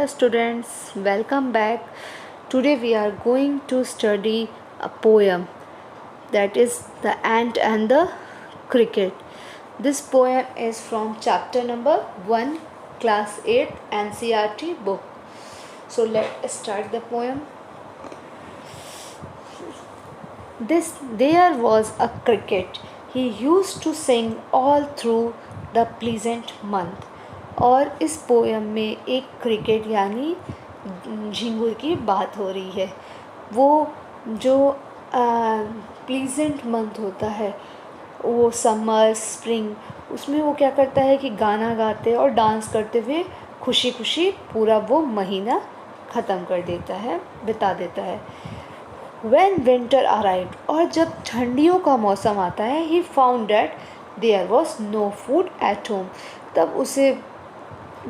Students, welcome back. Today we are going to study a poem that is The Ant and the Cricket. This poem is from chapter number 1, class 8 NCERT book. So let's start the poem. There was a cricket. He used to sing all through the pleasant month. और इस poem में एक cricket यानी झींगुर की बात हो रही है। वो जो प्लीजेंट मंथ होता है, वो समर स्प्रिंग, उसमें वो क्या करता है कि गाना गाते और डांस करते हुए खुशी खुशी पूरा वो महीना ख़त्म कर देता है, बिता देता है। When winter arrived, और जब ठंडियों का मौसम आता है, he found that there was no food at home, तब उसे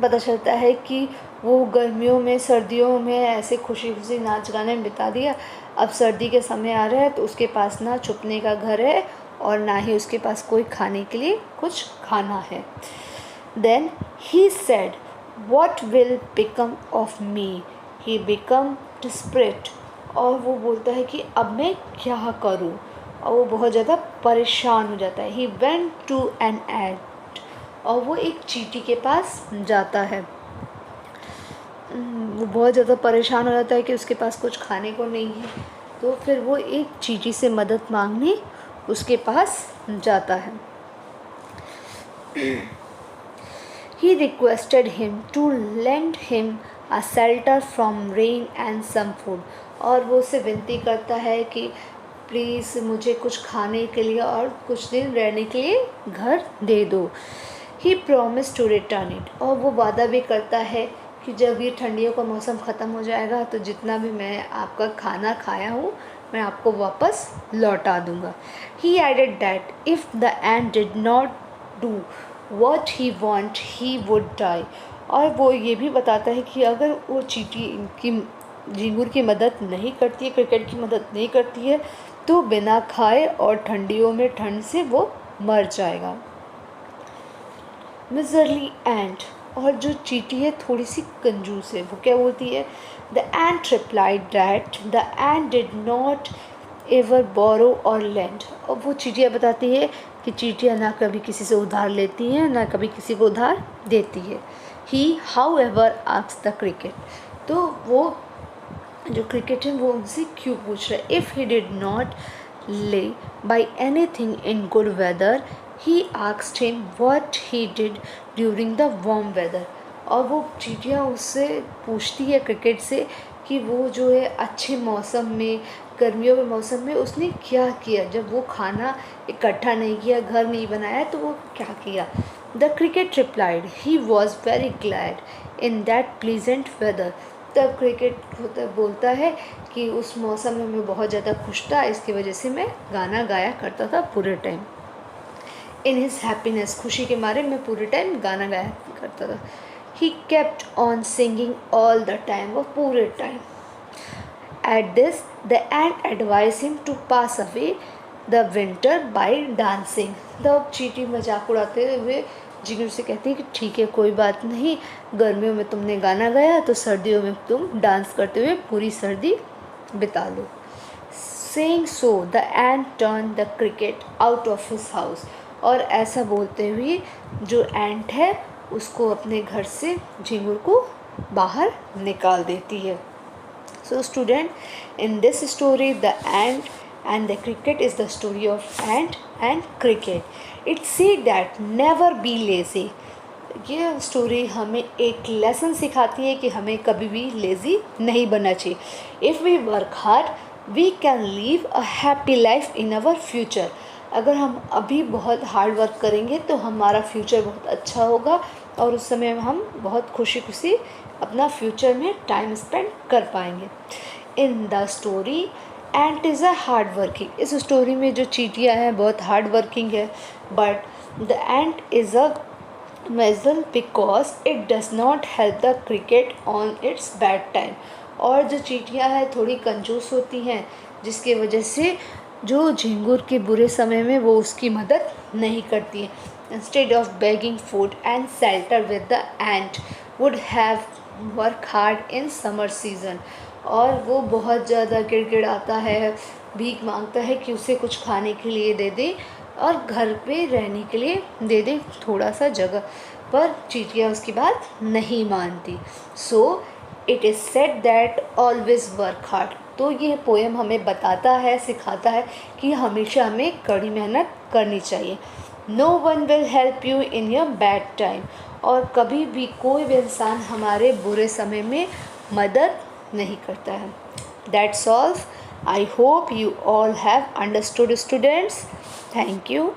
पता चलता है कि वो गर्मियों में सर्दियों में ऐसे खुशी खुशी नाच गाने में बिता दिया, अब सर्दी के समय आ रहा है तो उसके पास ना छुपने का घर है और ना ही उसके पास कोई खाने के लिए कुछ खाना है। Then he said, what will become of me? He become desperate, और वो बोलता है कि अब मैं क्या करूं, और वो बहुत ज़्यादा परेशान हो जाता है। He went to an ant, और वो एक चींटी के पास जाता है। वो बहुत ज़्यादा परेशान हो जाता है कि उसके पास कुछ खाने को नहीं है, तो फिर वो एक चींटी से मदद मांगने उसके पास जाता है। He requested him to lend him a shelter from rain and some food, और वो उसे विनती करता है कि प्लीज़ मुझे कुछ खाने के लिए और कुछ दिन रहने के लिए घर दे दो। He promised to return it, और वो वादा भी करता है कि जब ये ठंडियों का मौसम ख़त्म हो जाएगा तो जितना भी मैं आपका खाना खाया हूँ मैं आपको वापस लौटा दूँगा। He added that if the ant did not do what he want, he would die, और वो ये भी बताता है कि अगर वो चींटी की झींगुर की मदद नहीं करती है, क्रिकेट की मदद नहीं करती है, तो बिना खाए और ठंडियों में ठंड से वो मर जाएगा। मिजरली एंट, और जो चींटी है थोड़ी सी कंजूस है, वो क्या बोलती है? The ant replied that the ant did not ever borrow or lend, और वो चींटियाँ बताती है कि चींटियाँ ना कभी किसी से उधार लेती हैं ना कभी किसी को उधार देती है। He however asks the cricket, तो वो जो क्रिकेट है वो उनसे क्यों पूछ रहा है? If he did not lay by anything in good weather, he asked him what he did during the warm weather, और वो चींटियाँ उससे पूछती है क्रिकेट से कि वो जो है अच्छे मौसम में, गर्मियों के मौसम में उसने क्या किया, जब वो खाना इकट्ठा नहीं किया, घर नहीं बनाया, तो वो क्या किया। The cricket replied he was very glad in that pleasant weather, तब क्रिकेट बोलता है कि उस मौसम में मैं बहुत ज़्यादा खुश था, इसकी वजह से मैं गाना गाया करता था पूरे टाइम। इन हिज हैप्पीनेस, खुशी के मारे मैं पूरे टाइम गाना गाया करता था। He kept on singing all the time, वो पूरे time. At this the ant advise him to pass away the winter by dancing, तब चींटी मजाक उड़ाते हुए झींगुर से कहती है कि ठीक है, कोई बात नहीं, गर्मियों में तुमने गाना गाया तो सर्दियों में तुम डांस करते हुए पूरी सर्दी बिता लो। Saying so the ant turn the cricket out of his house, और ऐसा बोलते हुए जो एंट है उसको अपने घर से झींगुर को बाहर निकाल देती है। So student, in this story the ant and the cricket is the story of ant and cricket. It see that never be lazy, ये स्टोरी हमें एक लेसन सिखाती है कि हमें कभी भी लेज़ी नहीं बनना चाहिए। If we work hard we can live a happy life in our future, अगर हम अभी बहुत हार्ड वर्क करेंगे तो हमारा फ्यूचर बहुत अच्छा होगा और उस समय हम बहुत खुशी खुशी अपना फ्यूचर में टाइम स्पेंड कर पाएंगे। In the story ant is a hard working, इस स्टोरी में जो चींटियाँ हैं बहुत हार्ड वर्किंग है, but the ant is a Maisel because it does not help the cricket on it's bad time, और जो चींटियाँ हैं थोड़ी कंजूस होती हैं जिसकी वजह से जो झींगुर के बुरे समय में वो उसकी मदद नहीं करती है। Instead of begging food and shelter with the ant would have work hard in summer season. और वो बहुत ज़्यादा गिड़गिड़ाता है, भीख मांगता है कि उसे कुछ खाने के लिए दे दे और घर पे रहने के लिए दे दे थोड़ा सा जगह, पर चींटियाँ उसकी बात नहीं मानती। So it is said that always work hard. तो ये पोएम हमें बताता है, सिखाता है कि हमेशा हमें कड़ी मेहनत करनी चाहिए। No one will help you in your bad time. और कभी भी कोई भी इंसान हमारे बुरे समय में मदद नहीं करता है। That's all. I hope you all have understood students. Thank you.